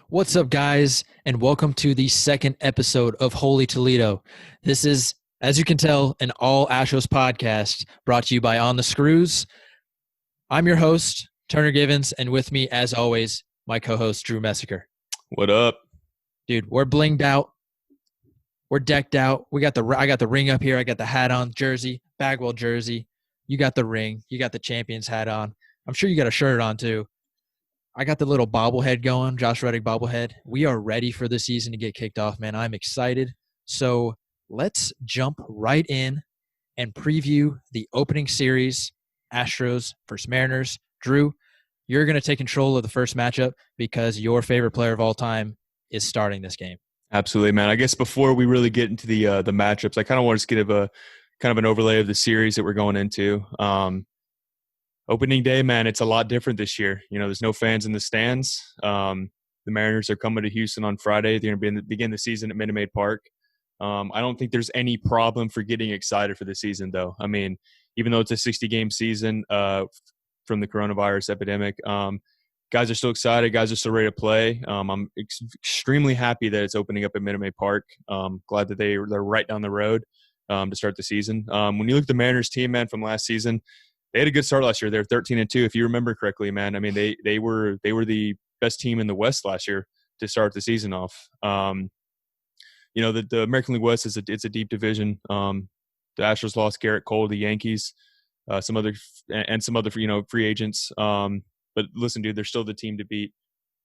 What's up, guys, and welcome to the second episode of Holy Toledo. This is, as you can tell, an all Astros podcast brought to you by On the Screws. I'm your host, Turner Givens, and with me, as always, my co-host, Drew Messiker. What up? Dude, we're blinged out. We're decked out. I got the ring up here. I got the hat on, jersey, Bagwell jersey. You got the ring. You got the Champions hat on. I'm sure you got a shirt on, too. I got the little bobblehead going, Josh Reddick bobblehead. We are ready for the season to get kicked off, man. I'm excited. So let's jump right in and preview the opening series, Astros versus Mariners. Drew, you're going to take control of the first matchup because your favorite player of all time is starting this game. Absolutely, man. I guess before we really get into the matchups, I kind of want to give a kind of an overlay of the series that we're going into. Opening day, man, it's a lot different this year. You know, there's no fans in the stands. The Mariners are coming to Houston on Friday. They're going to begin the season at Minute Maid Park. I don't think there's any problem for getting excited for the season, though. I mean, even though it's a 60-game season from the coronavirus epidemic, guys are still excited. Guys are still ready to play. I'm extremely happy that it's opening up at Minute Maid Park. Glad that they're right down the road to start the season. When you look at the Mariners team, man, from last season, they had a good start last year. They're 13-2, if you remember correctly, man. I mean, they were the best team in the West last year to start the season off. You know, the American League West it's a deep division. The Astros lost Garrett Cole to the Yankees, some other free agents. But listen, dude, they're still the team to beat.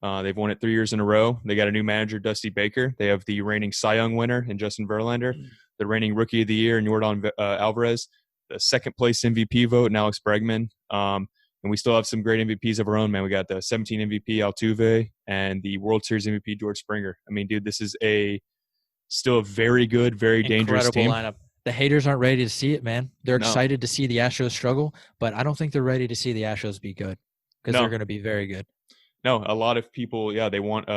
They've won it 3 years in a row. They got a new manager, Dusty Baker. They have the reigning Cy Young winner in Justin Verlander, the reigning Rookie of the Year in Yordan Alvarez, the second place MVP vote in Alex Bregman. And we still have some great MVPs of our own, man. We got the 17 MVP Altuve and the World Series MVP George Springer. I mean, dude, this is still a very good, very dangerous team. Lineup. The haters aren't ready to see it, man. They're excited to see the Astros struggle, but I don't think they're ready to see the Astros be good because they're going to be very good. No, a lot of people, they want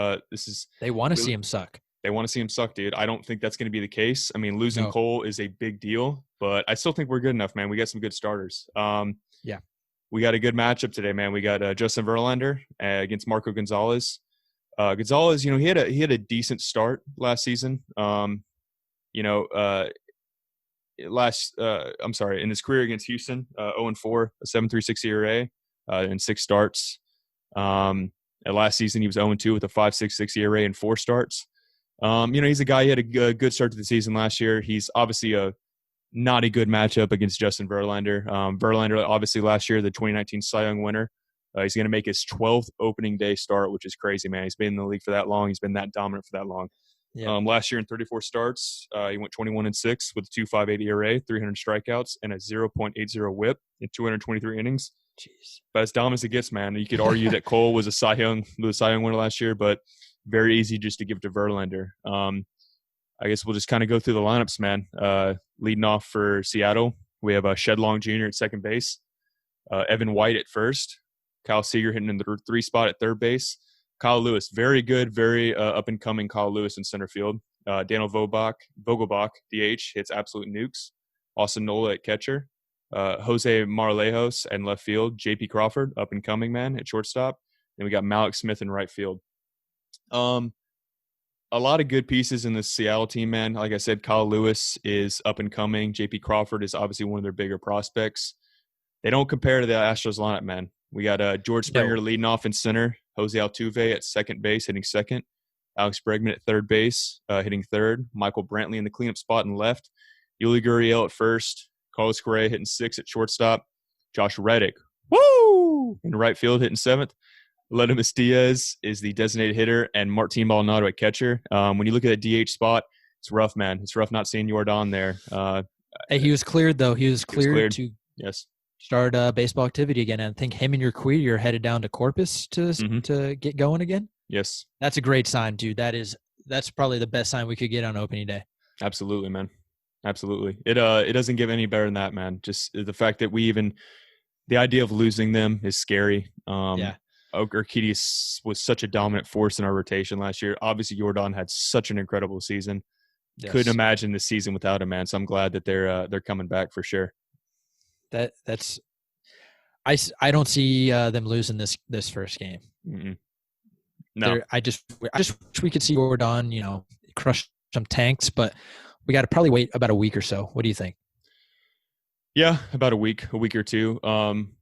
they want to see him suck. They want to see him suck, dude. I don't think that's going to be the case. I mean, losing Cole is a big deal, but I still think we're good enough, man. We got some good starters. Yeah. We got a good matchup today, man. We got Justin Verlander against Marco Gonzalez. Gonzalez, you know, he had a decent start last season. In his career against Houston, 0-4, a 7.36 ERA in 6 starts. Last season, he was 0-2 with a 5.66 ERA in 4 starts. He's a guy, he had a good start to the season last year. He's obviously not a good matchup against Justin Verlander. Verlander, obviously, last year, the 2019 Cy Young winner. He's going to make his 12th opening day start, which is crazy, man. He's been in the league for that long. He's been that dominant for that long. Yeah. Last year in 34 starts, he went 21-6 with a 2.58 ERA, 300 strikeouts, and a 0.80 WHIP in 223 innings. Jeez. But as dumb as it gets, man. You could argue that Cole was a Cy Young winner last year, but very easy just to give to Verlander. I guess we'll just kind of go through the lineups, man. Leading off for Seattle, we have Shedlong Jr. at second base, Evan White at first, Kyle Seager hitting in the 3 spot at third base, Kyle Lewis, very good, very up-and-coming Kyle Lewis in center field, Daniel Vogelbach, DH, hits absolute nukes, Austin Nola at catcher, Jose Marlejos in left field, J.P. Crawford, up-and-coming man at shortstop, and we got Malik Smith in right field. A lot of good pieces in the Seattle team, man. Like I said, Kyle Lewis is up and coming. J.P. Crawford is obviously one of their bigger prospects. They don't compare to the Astros lineup, man. We got George Springer leading off in center, Jose Altuve at second base hitting second, Alex Bregman at third base hitting third, Michael Brantley in the cleanup spot in left, Yuli Gurriel at first, Carlos Correa hitting sixth at shortstop, Josh Reddick, in right field hitting seventh. Leonidas Diaz is the designated hitter, and Martin Maldonado at catcher. When you look at that DH spot, it's rough, man. It's rough not seeing Yordan there. Hey, he was cleared, though. He was cleared to start baseball activity again. And I think him and your Query are headed down to Corpus to get going again. Yes. That's a great sign, dude. That's probably the best sign we could get on opening day. Absolutely, man. Absolutely. It doesn't get any better than that, man. Just the fact that the idea of losing them is scary. Urquidy was such a dominant force in our rotation last year. Obviously, Yordan had such an incredible season. Yes. Couldn't imagine the season without him, man. So I'm glad that they're coming back for sure. I don't see them losing this first game. Mm-mm. No. I just wish we could see Jordan, crush some tanks, but we got to probably wait about a week or so. What do you think? Yeah, about a week or two.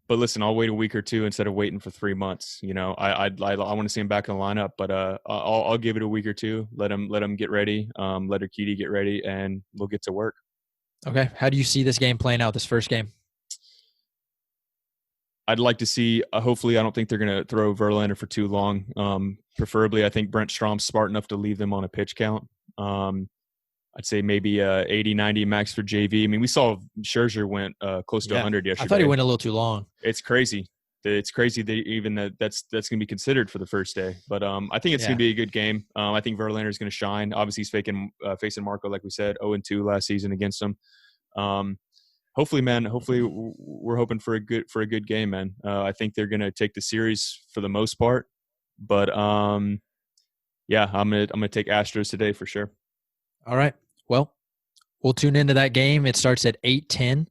But listen, I'll wait a week or two instead of waiting for 3 months. I want to see him back in the lineup, but I'll give it a week or two. Let him get ready. Let Urquidy get ready, and we'll get to work. Okay. How do you see this game playing out? This first game? I'd like to see. Hopefully, I don't think they're going to throw Verlander for too long. Preferably, I think Brent Strom's smart enough to leave them on a pitch count. I'd say maybe 80, 90 max for JV. I mean, we saw Scherzer went close to 100 yesterday. I thought he went a little too long. It's crazy. It's crazy that even that's going to be considered for the first day. But I think it's going to be a good game. I think Verlander is going to shine. Obviously, he's facing Marco, like we said, 0-2 last season against him. Hopefully, man. Hopefully, we're hoping for a good game, man. I think they're going to take the series for the most part. But yeah, I'm gonna take Astros today for sure. All right. Well, we'll tune into that game. It starts at 8:10.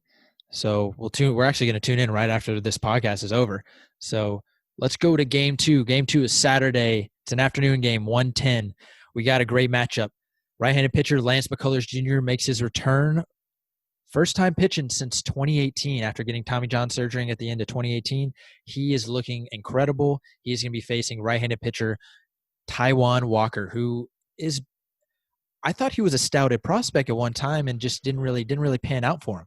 So we're actually going to tune in right after this podcast is over. So let's go to game 2. Game 2 is Saturday. It's an afternoon game, 1:10. We got a great matchup. Right-handed pitcher Lance McCullers Jr. makes his return. First time pitching since 2018 after getting Tommy John surgery at the end of 2018. He is looking incredible. He's going to be facing right-handed pitcher Taijuan Walker, who is, I thought he was a stouted prospect at one time and just didn't really pan out for him.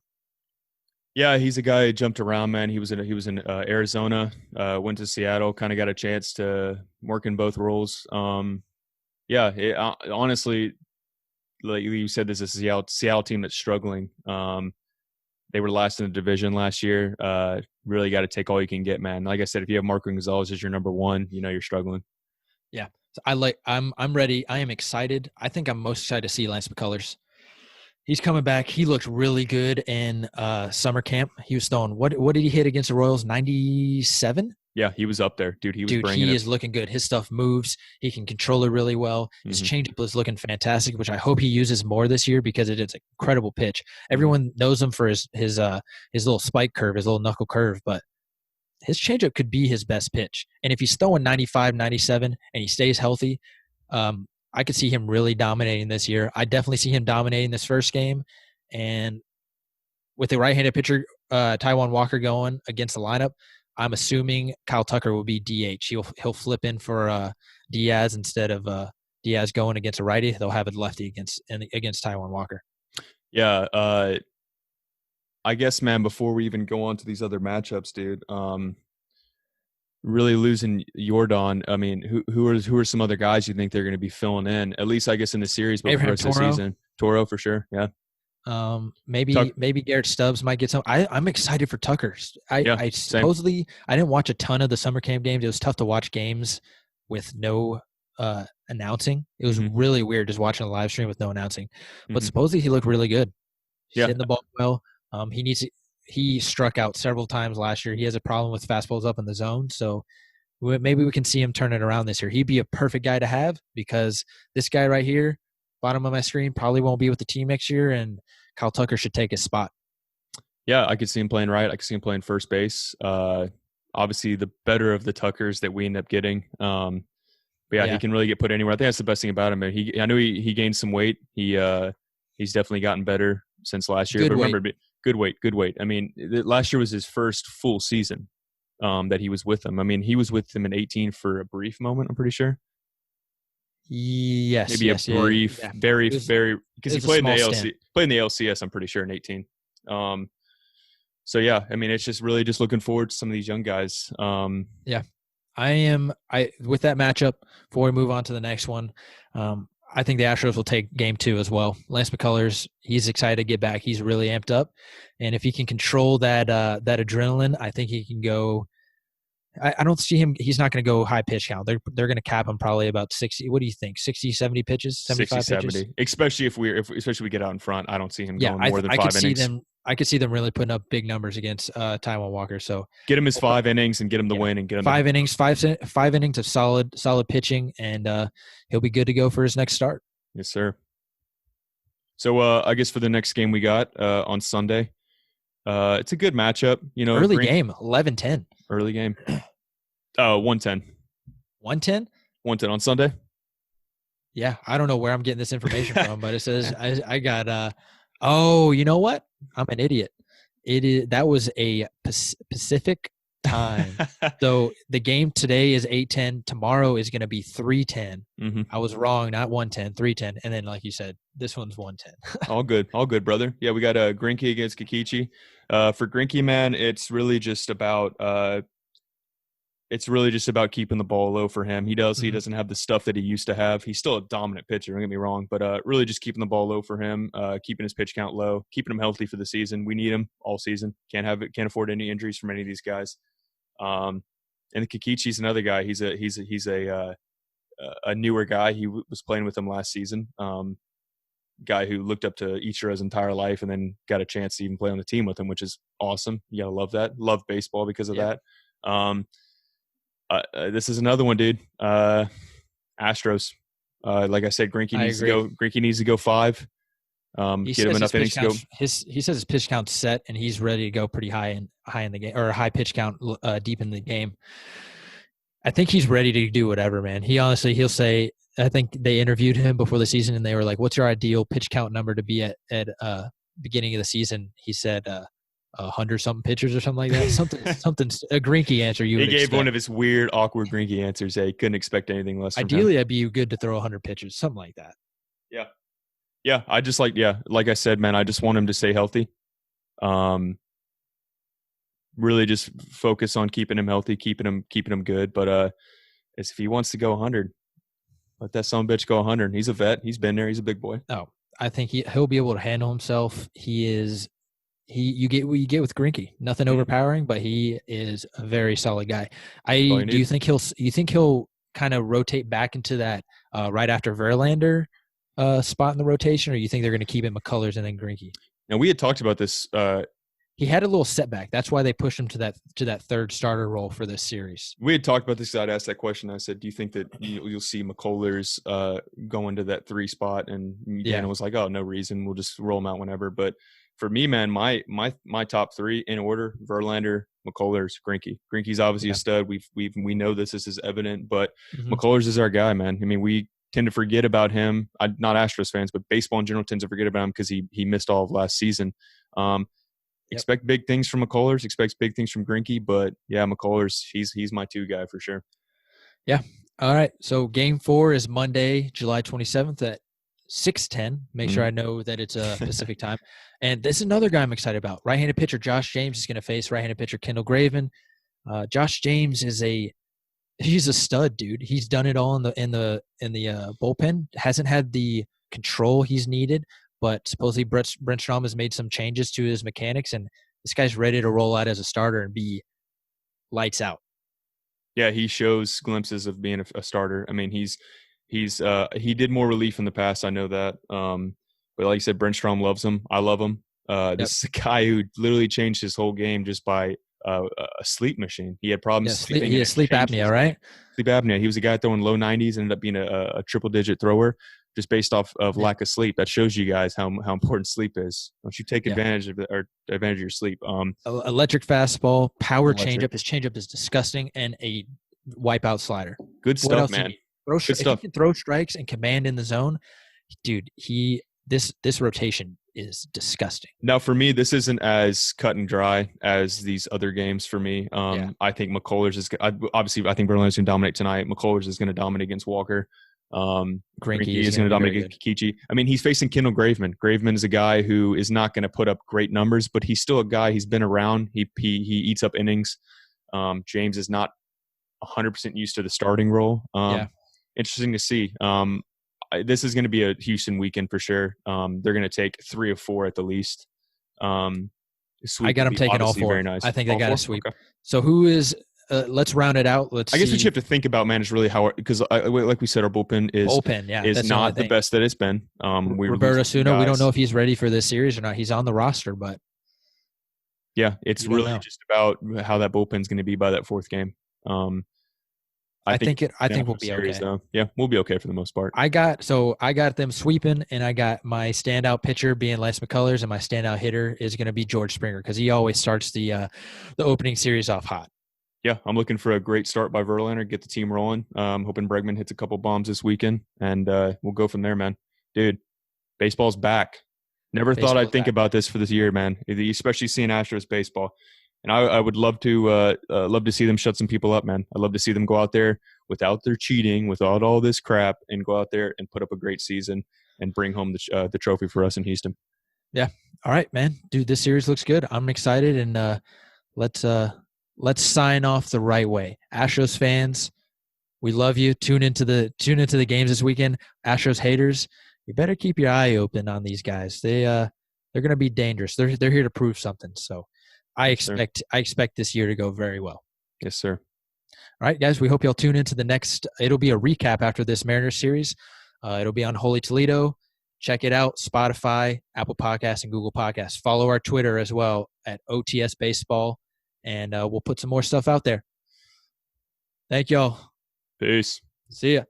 Yeah, he's a guy who jumped around, man. He was in Arizona, went to Seattle, kind of got a chance to work in both roles. Honestly, like you said, this is a Seattle team that's struggling. They were last in the division last year. Really got to take all you can get, man. Like I said, if you have Marco Gonzalez as your number one, you're struggling. Yeah, so I'm ready. I am excited. I think I'm most excited to see Lance McCullers. He's coming back. He looked really good in summer camp. He was throwing what did he hit against the Royals? 97? Yeah, he was up there, dude. He is looking good. His stuff moves. He can control it really well. His changeup is looking fantastic, which I hope he uses more this year because it is an incredible pitch. Everyone knows him for his little spike curve, his little knuckle curve, but his changeup could be his best pitch. And if he's throwing 95, 97, and he stays healthy, I could see him really dominating this year. I definitely see him dominating this first game. And with the right-handed pitcher, Taijuan Walker going against the lineup, I'm assuming Kyle Tucker will be DH. He'll flip in for Diaz instead of Diaz going against a righty. They'll have a lefty against Taijuan Walker. Yeah, I guess, man, before we even go on to these other matchups, dude, really losing Jordan. I mean, who are some other guys you think they're going to be filling in? At least, I guess, in the series, but for the rest of the season, Toro for sure. Yeah. Maybe Garrett Stubbs might get some. I'm excited for Tucker. I supposedly I didn't watch a ton of the summer camp games. It was tough to watch games with no announcing. It was really weird just watching a live stream with no announcing. But supposedly he looked really good. He's hitting the ball well. He struck out several times last year. He has a problem with fastballs up in the zone. So maybe we can see him turn it around this year. He'd be a perfect guy to have because this guy right here, bottom of my screen, probably won't be with the team next year, and Kyle Tucker should take his spot. Yeah, I could see him playing right. I could see him playing first base. Obviously, the better of the Tuckers that we end up getting. But yeah, he can really get put anywhere. I think that's the best thing about him. I know he gained some weight. He's definitely gotten better since last year. Good weight. I mean, last year was his first full season that he was with them. I mean, he was with them in 18 for a brief moment, I'm pretty sure. Yes. Maybe a brief, very, because he played in the LCS, I'm pretty sure, in 18. So, yeah, I mean, it's just really just looking forward to some of these young guys. Yeah. With that matchup, before we move on to the next one, I think the Astros will take game 2 as well. Lance McCullers, he's excited to get back. He's really amped up. And if he can control that adrenaline, I think he can go. I don't see him. He's not going to go high pitch count. They're going to cap him probably about 60. What do you think? 60, 70 pitches? 75 60, 70. pitches? Especially if we get out in front. I don't see him going more than 5 innings. I could see them really putting up big numbers against Taijuan Walker. So get him his 5 innings and get him the win and get him 5 innings, five innings of solid pitching, and he'll be good to go for his next start. Yes, sir. So I guess for the next game we got on Sunday, it's a good matchup. Early game, 11-10. Early game. 110. 110? 110 on Sunday. Yeah, I don't know where I'm getting this information from, but it says I got. Oh, you know what? I'm an idiot. That was a Pacific time. So the game today is 8:10. Tomorrow is going to be 3:10. Mm-hmm. I was wrong, not 1:10, 3:10. And then, like you said, this one's 1:10. All good, brother. Yeah, we got Greinke against Kikichi. For Greinke, man, it's really just about keeping the ball low for him. He doesn't have the stuff that he used to have. He's still a dominant pitcher, don't get me wrong, but really just keeping the ball low for him, keeping his pitch count low, keeping him healthy for the season. We need him all season. Can't afford any injuries from any of these guys. And Kikichi's another guy. He's a newer guy. He was playing with him last season. Guy who looked up to Ichiro's entire life and then got a chance to even play on the team with him, which is awesome. You gotta love that. Love baseball because of that. This is another one, dude. Astros. Like I said, Greinke needs to go 5. Get him enough innings to go. He says his pitch count's set and he's ready to go pretty high in the game, or a high pitch count deep in the game. I think he's ready to do whatever, man. He'll say, I think they interviewed him before the season and they were like, what's your ideal pitch count number to be at beginning of the season? He said 100 something pitchers or something like that. Something a Greinke answer you would expect. He gave one of his weird, awkward Greinke answers. He couldn't expect anything less from Ideally, him. I'd be good to throw 100 pitches, something like that. Yeah. Yeah, I just like I said, man, I just want him to stay healthy. Really just focus on keeping him healthy, keeping him good. But if he wants to go 100, let that son of a bitch go 100. He's a vet. He's been there. He's a big boy. Oh, I think he'll be able to handle himself. You get what you get with Greinke. Nothing overpowering, but he is a very solid guy. You think he'll kind of rotate back into that right after Verlander spot in the rotation, or you think they're going to keep it McCullers and then Greinke? Now we had talked about this. He had a little setback. That's why they pushed him to that third starter role for this series. We had talked about this. I'd asked that question. I said, "Do you think that you'll see McCullers go into that 3 spot?" And Dana was like, "Oh, no reason. We'll just roll him out whenever." But for me, man, my top 3 in order: Verlander, McCullers, Greinke. Greinke's obviously a stud. We know this is evident, but McCullers is our guy, man. I mean, we tend to forget about him. Not Astros fans, but baseball in general tends to forget about him because he missed all of last season. Expect big things from McCullers. Expects big things from Greinke, but yeah, McCullers, he's my 2 guy for sure. Yeah. All right. So Game 4 is Monday, July 27th at 6:10. Make sure I know that it's a Pacific time. And this is another guy I'm excited about. Right-handed pitcher Josh James is going to face right-handed pitcher Kendall Graveman. Josh James he's a stud, dude. He's done it all in the bullpen. Hasn't had the control he's needed, but supposedly Brent Strom has made some changes to his mechanics, and this guy's ready to roll out as a starter and be lights out. Yeah, he shows glimpses of being a starter. I mean, he did more relief in the past. I know that. But like you said, Brent Strom loves him. I love him. This is a guy who literally changed his whole game just by a sleep machine. He had problems sleeping. He had sleep apnea, right? Sleep apnea. He was a guy throwing low 90s, ended up being a triple-digit thrower just based off of lack of sleep. That shows you guys how important sleep is. Don't you take advantage of your sleep. Electric fastball, power changeup. His changeup is disgusting, and a wipeout slider. Good stuff, man. Good stuff. If he can throw strikes and command in the zone, dude, this rotation is disgusting. Now, for me, this isn't as cut and dry as these other games for me. I think McCullers is – obviously, I think Verlander's going to dominate tonight. McCullers is going to dominate against Walker. Greinke is going to dominate against Kikichi. I mean, he's facing Kendall Graveman. Graveman is a guy who is not going to put up great numbers, but he's still a guy. He's been around. He eats up innings. James is not 100% used to the starting role. Interesting to see. This is going to be a Houston weekend for sure. They're going to take 3 or 4 at the least. I got them taking all 4. Very nice. I think they got a sweep. Okay. So who is let's round it out. I guess what you have to think about, man, is really how – because like we said, our bullpen is not the best that it's been. Roberto Osuna, we don't know if he's ready for this series or not. He's on the roster, but – yeah, it's really just about how that bullpen's going to be by that 4th game. I think we'll be okay. Though. Yeah, we'll be okay for the most part. I got them sweeping, and I got my standout pitcher being Lance McCullers, and my standout hitter is going to be George Springer because he always starts the opening series off hot. Yeah, I'm looking for a great start by Verlander, get the team rolling. Hoping Bregman hits a couple bombs this weekend, and we'll go from there, man. Dude, baseball's back. Never thought Baseball I'd is think back. about this for this year, man. Especially seeing Astros baseball, and I would love to see them shut some people up, man. I'd love to see them go out there without their cheating, without all this crap, and go out there and put up a great season and bring home the trophy for us in Houston. Yeah. All right, man. Dude, this series looks good. I'm excited, and let's uh let's sign off the right way. Astros fans, we love you. Tune into the games this weekend. Astros haters, you better keep your eye open on these guys. They're gonna be dangerous. They're here to prove something. So Yes, sir. I expect this year to go very well. Yes, sir. All right, guys, we hope you'll tune into the next. It'll be a recap after this Mariners series. It'll be on Holy Toledo. Check it out, Spotify, Apple Podcasts, and Google Podcasts. Follow our Twitter as well at OTS Baseball, and we'll put some more stuff out there. Thank y'all. Peace. See ya.